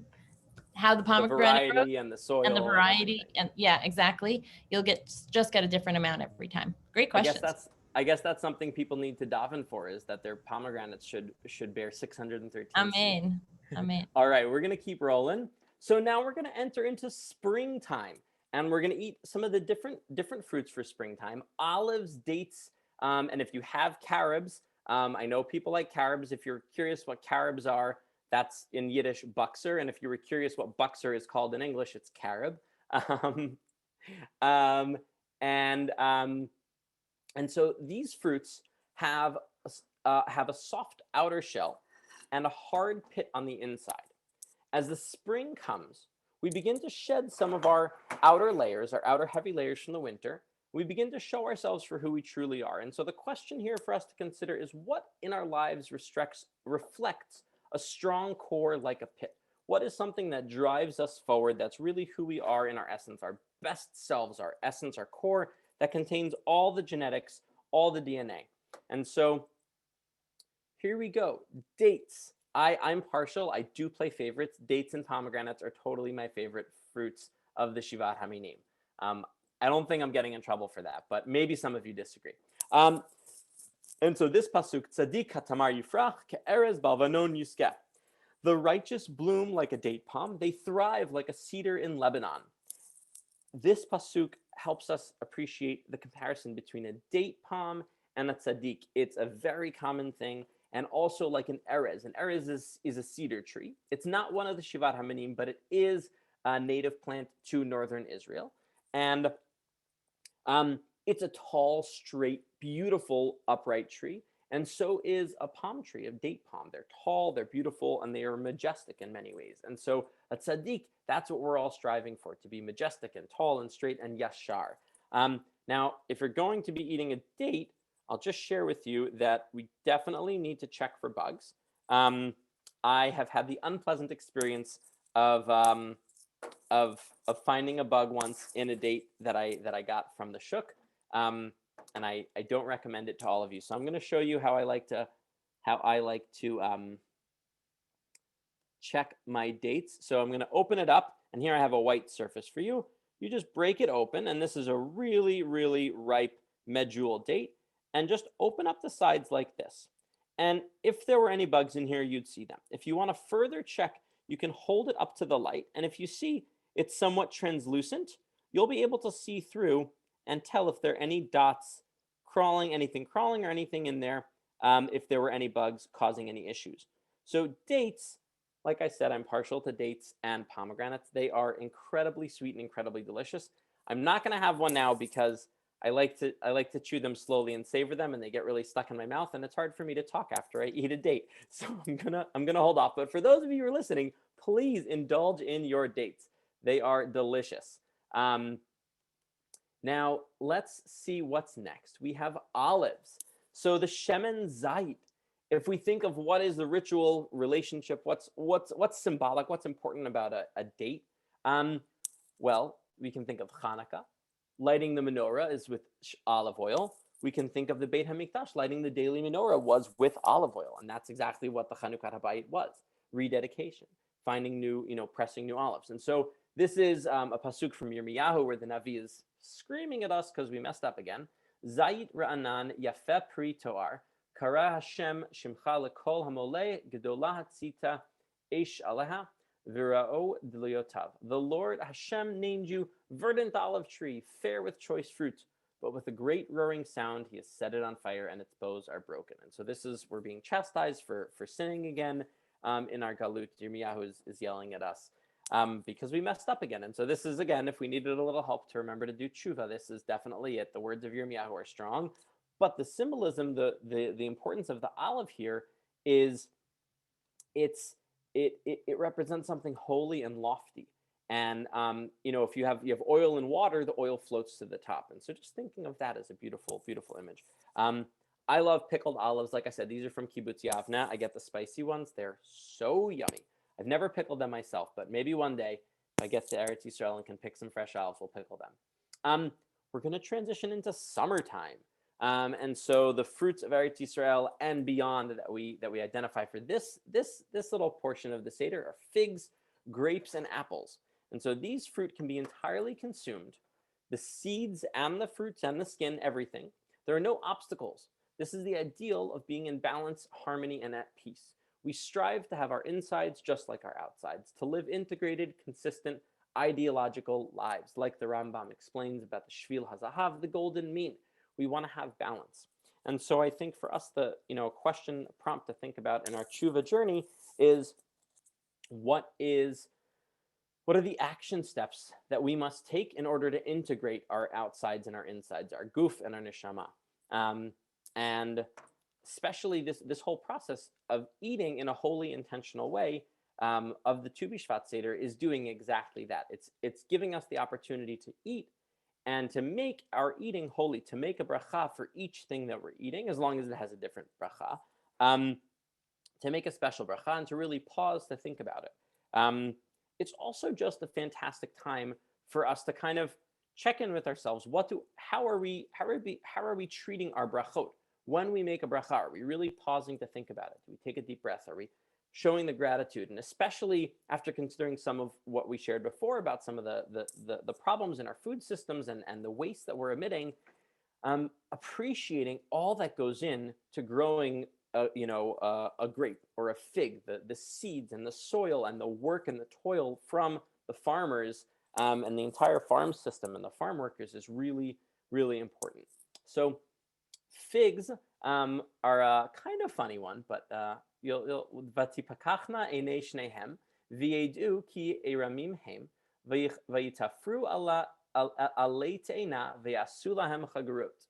how the pomegranate grows and the soil and the variety, and yeah, exactly, you'll just get a different amount every time. Great question. I guess that's something people need to daven for, is that their pomegranates should bear 613 Amen. seeds. Amen. All right, we're going to keep rolling. So now we're going to enter into springtime, and we're going to eat some of the different fruits for springtime. Olives, dates, and if you have carobs, I know people like carobs. If you're curious what carobs are, that's in Yiddish buxer, and if you were curious what buxer is called in English, it's carob. And so these fruits have a soft outer shell and a hard pit on the inside. As the spring comes, we begin to shed some of our outer layers, our outer heavy layers from the winter. We begin to show ourselves for who we truly are. And so the question here for us to consider is, what in our lives reflects a strong core like a pit? What is something that drives us forward, that's really who we are in our essence, our best selves, our essence, our core, that contains all the genetics, all the DNA? And so here we go. Dates. I'm partial. I do play favorites. Dates and pomegranates are totally my favorite fruits of the Shivat Haminim. I don't think I'm getting in trouble for that, but maybe some of you disagree. And so this pasuk, Tzadik hatamar yifrach ke'erez balvanon yuskeh. The righteous bloom like a date palm. They thrive like a cedar in Lebanon. This pasuk helps us appreciate the comparison between a date palm and a tzaddik. It's a very common thing. And also like an erez. An erez is a cedar tree. It's not one of the Shivat Haminim, but it is a native plant to northern Israel. And it's a tall, straight, beautiful, upright tree. And so is a palm tree, a date palm. They're tall, they're beautiful, and they are majestic in many ways. And so a tzaddik, that's what we're all striving for, to be majestic and tall and straight and yashar. Now, if you're going to be eating a date, I'll just share with you that we definitely need to check for bugs. I have had the unpleasant experience of finding a bug once in a date that I got from the shuk, and I don't recommend it to all of you. So I'm going to show you how I like to check my dates. So I'm going to open it up, and here I have a white surface for you. You just break it open, and this is a really, really ripe medjool date. And just open up the sides like this. And if there were any bugs in here, you'd see them. If you want to further check, you can hold it up to the light. And if you see it's somewhat translucent, you'll be able to see through and tell if there are any dots anything crawling or anything in there, if there were any bugs causing any issues. So dates, like I said, I'm partial to dates and pomegranates. They are incredibly sweet and incredibly delicious. I'm not going to have one now because I like to chew them slowly and savor them, and they get really stuck in my mouth, and it's hard for me to talk after I eat a date. So I'm gonna hold off. But for those of you who are listening, please indulge in your dates. They are delicious. Now, let's see what's next. We have olives. So the shemen zayit. If we think of what is the ritual relationship, what's symbolic, what's important about a date? Well, we can think of Hanukkah. Lighting the menorah is with olive oil. We can think of the Beit HaMikdash. Lighting the daily menorah was with olive oil, and that's exactly what the Chanukah Habayit was: rededication, finding new, pressing new olives. And so this is a pasuk from Yirmiyahu where the Navi is screaming at us because we messed up again. Zayit ra'anan yafeh pri toar. Kara Hashem shimcha lekol hamoleh gedolah hatzita eish aleha vira'o d'liotav. The Lord Hashem named you verdant olive tree, fair with choice fruit, but with a great roaring sound he has set it on fire and its boughs are broken. And so we're being chastised for sinning again in our galut. Yirmiyahu is yelling at us because we messed up again. And so this is, again, if we needed a little help to remember to do tshuva, this is definitely it. The words of Yirmiyahu are strong. But the symbolism, the importance of the olive here is it represents something holy and lofty. And if you have oil and water, the oil floats to the top. And so just thinking of that as a beautiful, beautiful image. I love pickled olives. Like I said, these are from Kibbutz Yavna. I get the spicy ones. They're so yummy. I've never pickled them myself, but maybe one day if I get to Eretz Yisrael and can pick some fresh olives, we'll pickle them. We're going to transition into summertime. And so the fruits of Eretz Yisrael and beyond that we identify for this little portion of the Seder are figs, grapes, and apples. And so these fruit can be entirely consumed. The seeds and the fruits and the skin, everything. There are no obstacles. This is the ideal of being in balance, harmony, and at peace. We strive to have our insides just like our outsides, to live integrated, consistent, ideological lives, like the Rambam explains about the Shvil HaZahav, the golden mean. We want to have balance. And so I think for us, the question, prompt to think about in our tshuva journey is what are the action steps that we must take in order to integrate our outsides and our insides, our guf and our neshama? And especially this whole process of eating in a holy, intentional way of the Tu B'Shvat Seder is doing exactly that. It's giving us the opportunity to eat and to make our eating holy, to make a bracha for each thing that we're eating, as long as it has a different bracha, to make a special bracha and to really pause to think about it. It's also just a fantastic time for us to kind of check in with ourselves. How are we treating our brachot? When we make a bracha, are we really pausing to think about it? Do we take a deep breath? Are we showing the gratitude? And especially after considering some of what we shared before about some of the problems in our food systems and the waste that we're emitting, appreciating all that goes in to growing a grape or a fig, the seeds and the soil and the work and the toil from the farmers and the entire farm system and the farm workers is really, really important. So figs are a kind of funny one, but vatipakachna einei shnehem v'yedu ki eramim hem v'yitafru alei te'ena v'yasu lahem chagerut.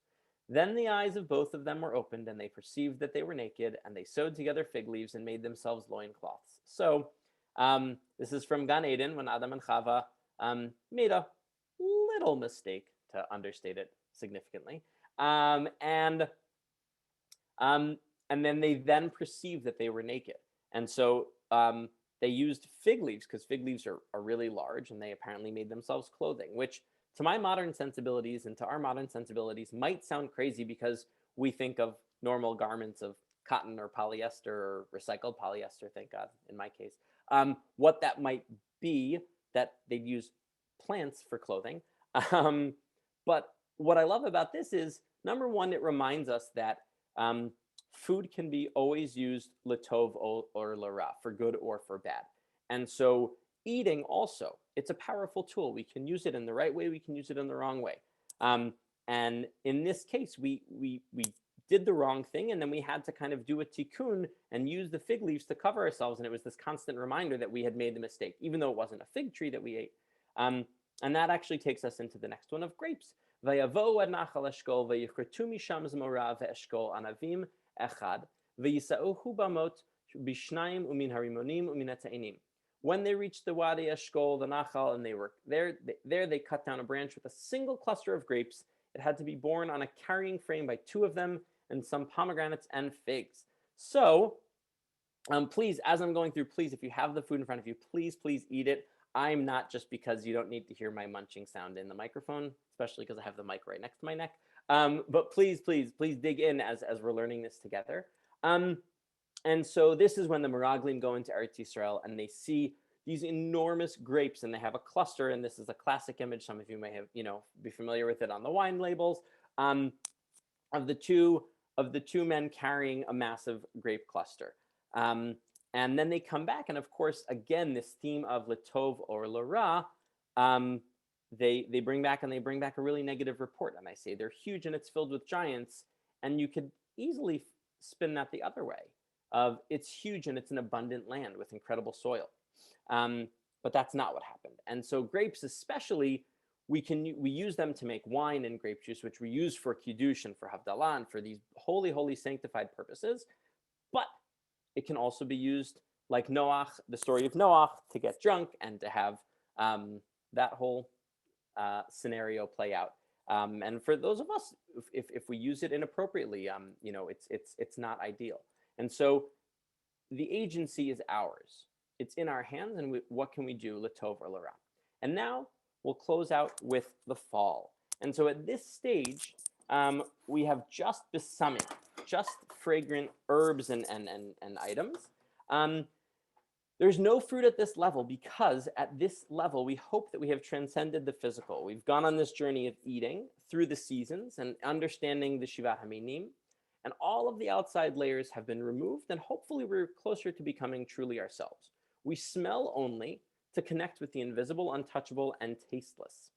Then the eyes of both of them were opened, and they perceived that they were naked, and they sewed together fig leaves and made themselves loincloths. So this is from Gan Eden, when Adam and Chava made a little mistake, to understate it significantly. And then they perceived that they were naked. And so they used fig leaves, because fig leaves are really large, and they apparently made themselves clothing, which to my modern sensibilities and to our modern sensibilities might sound crazy, because we think of normal garments of cotton or polyester or recycled polyester, thank God, in my case. What that might be, that they'd use plants for clothing. But what I love about this is, number one, it reminds us that food can be always used latov or lara, for good or for bad. And so eating also, it's a powerful tool. We can use it in the right way, we can use it in the wrong way. And in this case, we did the wrong thing, and then we had to kind of do a tikkun and use the fig leaves to cover ourselves. And it was this constant reminder that we had made the mistake, even though it wasn't a fig tree that we ate. And that actually takes us into the next one of grapes. Vayavo ad nachal eshkol vayichrtu misham zmora ve'eshkol anavim echad v'yisa'uhu bamot b'shnayim umin harimonim umin hata'enim. When they reached the Wadi Eshkol, the Nachal, and they were there, they cut down a branch with a single cluster of grapes. It had to be borne on a carrying frame by 2 of them, and some pomegranates and figs. So please, as I'm going through, please, if you have the food in front of you, please eat it. I'm not, just because you don't need to hear my munching sound in the microphone, especially because I have the mic right next to my neck. But please dig in as we're learning this together. And so this is when the Meraglim go into Eretz Yisrael and they see these enormous grapes, and they have a cluster. And this is a classic image. Some of you may have, be familiar with it on the wine labels, of the two men carrying a massive grape cluster. And then they come back, and of course, again, this theme of Latov or Lara, they bring back a really negative report. And I say they're huge and it's filled with giants. And you could easily spin that the other way, of it's huge and it's an abundant land with incredible soil. But that's not what happened. And so grapes, especially, we use them to make wine and grape juice, which we use for kiddush and for havdalah and for these holy sanctified purposes. But it can also be used, like Noach, the story of Noach, to get drunk and to have that whole scenario play out. And for those of us, if we use it inappropriately, it's not ideal. And so the agency is ours. It's in our hands, and what can we do, latov or lara? And now we'll close out with the fall. And so at this stage, we have just besamim, just fragrant herbs and items. There's no fruit at this level, because at this level, we hope that we have transcended the physical. We've gone on this journey of eating through the seasons and understanding the Shiva Haminim, and all of the outside layers have been removed, and hopefully we're closer to becoming truly ourselves. We smell only to connect with the invisible, untouchable, and tasteless.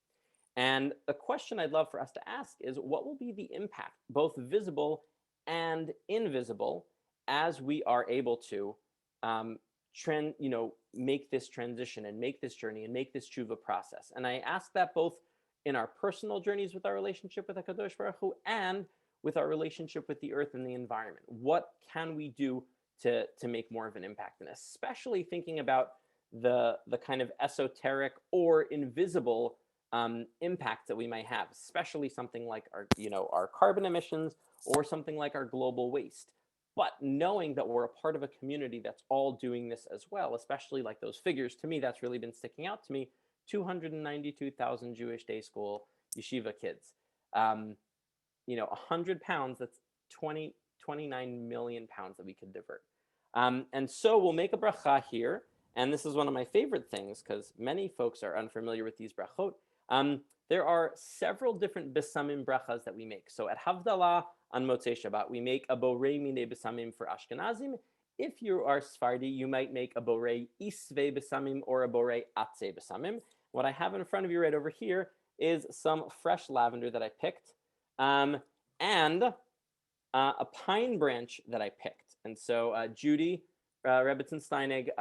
And the question I'd love for us to ask is, what will be the impact, both visible and invisible, as we are able to make this transition and make this journey and make this tshuva process? And I ask that both in our personal journeys with our relationship with HaKadosh Baruch Hu and with our relationship with the earth and the environment. What can we do to make more of an impact? And especially thinking about the kind of esoteric or invisible impact that we might have, especially something like our carbon emissions or something like our global waste. But knowing that we're a part of a community that's all doing this as well, especially like those figures, to me, that's really been sticking out to me. 292,000 Jewish day school yeshiva kids. 100 pounds, that's 29 million pounds that we could divert. And so we'll make a bracha here. And this is one of my favorite things, because many folks are unfamiliar with these brachot. There are several different besamim brachas that we make. So at Havdalah on Motzei Shabbat, we make a borei mine besamim for Ashkenazim. If you are Sephardi, you might make a borei isve besamim or a borei atze besamim. What I have in front of you right over here is some fresh lavender that I picked, and a pine branch that I picked. And so Judy, Rebbitzin Steinig,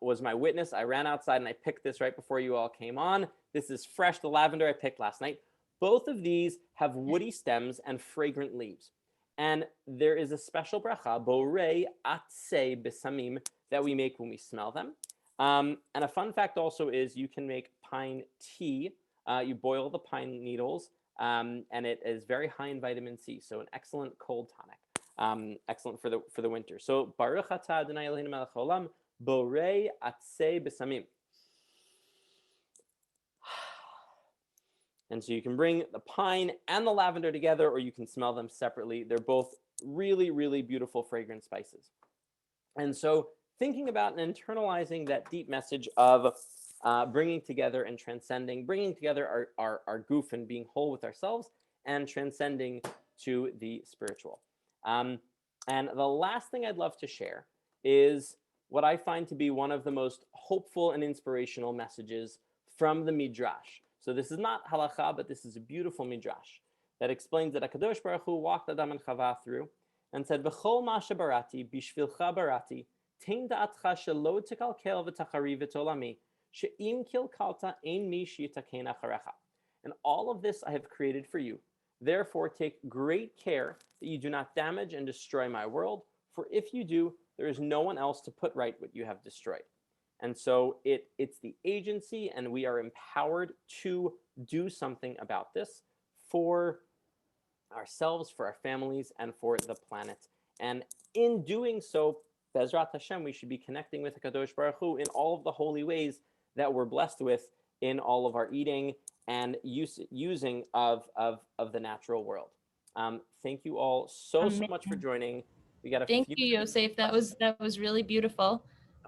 was my witness. I ran outside and I picked this right before you all came on. This is fresh, the lavender I picked last night. Both of these have woody stems and fragrant leaves. And there is a special bracha, borei atze besamim, that we make when we smell them. And a fun fact also is you can make pine tea. You boil the pine needles, and it is very high in vitamin C, so an excellent cold tonic. Excellent for the winter. So Baruch atah Adonai Eloheinu melech haolam, borei atze besamim. And so you can bring the pine and the lavender together, or you can smell them separately. They're both really, really beautiful fragrant spices. And so thinking about and internalizing that deep message of bringing together and transcending, bringing together our goof and being whole with ourselves, and transcending to the spiritual. And the last thing I'd love to share is what I find to be one of the most hopeful and inspirational messages from the Midrash. So this is not halacha, but this is a beautiful Midrash that explains that HaKadosh Baruch Hu walked Adam and Chava through and said, V'chol ma shebarati, bishvilcha barati, tein da'atcha shelo tekalkel v'tachari v'tolami, she'im kilkalta ein mi sheyitaken acharecha. And all of this I have created for you. Therefore, take great care that you do not damage and destroy my world, for if you do, there is no one else to put right what you have destroyed. And so it's the agency, and we are empowered to do something about this for ourselves, for our families, and for the planet. And in doing so, Bezrat Hashem, we should be connecting with the Kadosh Baruch Hu in all of the holy ways that we're blessed with in all of our eating and using of the natural world. Thank you all so much for joining. We got a Thank few you, Yosef. That was really beautiful.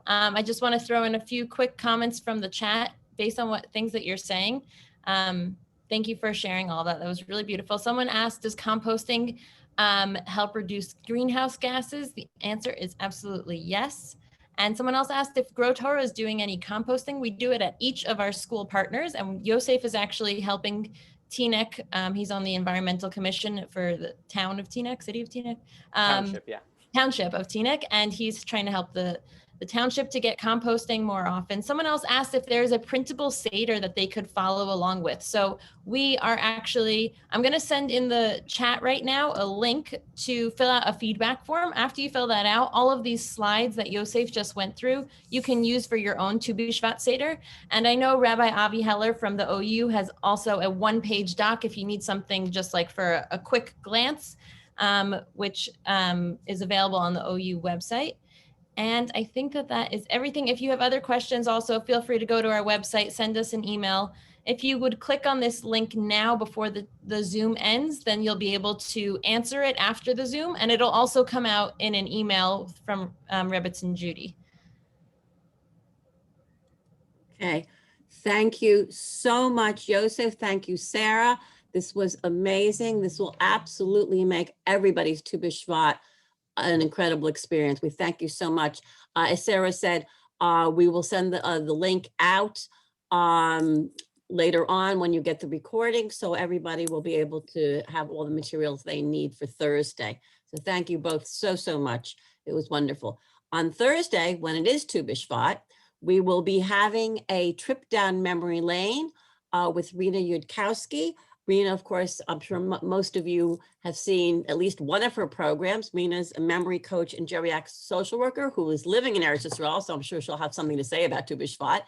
I just want to throw in a few quick comments from the chat based on what things that you're saying. Thank you for sharing all that. That was really beautiful. Someone asked, does composting help reduce greenhouse gases? The answer is absolutely yes. And someone else asked if Grow Torah is doing any composting. We do it at each of our school partners, and Yosef is actually helping Teaneck. He's on the environmental commission for the town of Teaneck, city of Teaneck. township, yeah. Township of Teaneck, and he's trying to help the township to get composting more often. Someone else asked if there's a printable Seder that they could follow along with. So we are actually, I'm going to send in the chat right now a link to fill out a feedback form. After you fill that out, all of these slides that Yosef just went through, you can use for your own Tu B'Shvat Seder. And I know Rabbi Avi Heller from the OU has also a one-page doc if you need something just like for a quick glance, which is available on the OU website. And I think that is everything. If you have other questions, also feel free to go to our website, send us an email. If you would click on this link now before the Zoom ends, then you'll be able to answer it after the Zoom, and it'll also come out in an email from Rebitz and Judy. Okay, thank you so much, Yosef. Thank you, Sarah. This was amazing. This will absolutely make everybody's Tu B'Shvat an incredible experience. We thank you so much. As Sarah said, we will send the link out later on when you get the recording, so everybody will be able to have all the materials they need for Thursday. So thank you both so much. It was wonderful. On Thursday, when it is Tu B'Shvat, we will be having a trip down memory lane with Rita Yudkowski. Rena, of course, I'm sure most of you have seen at least one of her programs. Rena's a memory coach and geriatric social worker who is living in Eretz Yisrael, so I'm sure she'll have something to say about Tu B'Shvat.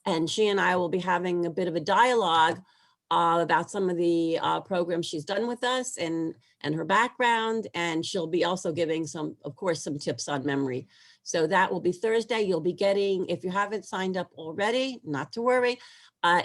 And she and I will be having a bit of a dialogue about some of the programs she's done with us and her background. And she'll be also giving some, of course, some tips on memory. So that will be Thursday. You'll be getting, if you haven't signed up already, not to worry.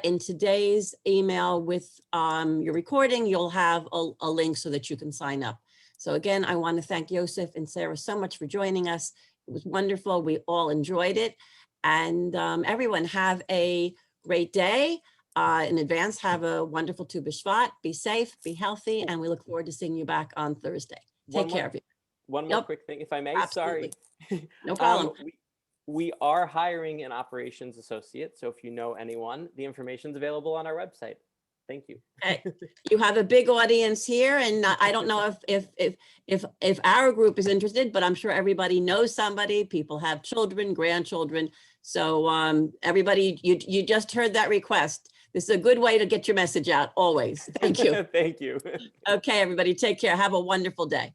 In today's email with your recording, you'll have a link so that you can sign up. So again, I want to thank Yosef and Sarah so much for joining us. It was wonderful. We all enjoyed it. And everyone have a great day. In advance, have a wonderful Tu B'Shvat. Be safe, be healthy, and we look forward to seeing you back on Thursday. Take care of you. One more quick thing, if I may. Absolutely. Sorry. No problem. We are hiring an operations associate. So if you know anyone, the information is available on our website. Thank you. Okay. You have a big audience here, and I don't know if our group is interested, but I'm sure everybody knows somebody. People have children, grandchildren. So everybody, you just heard that request. This is a good way to get your message out always. Thank you. Thank you. Okay, everybody, take care. Have a wonderful day.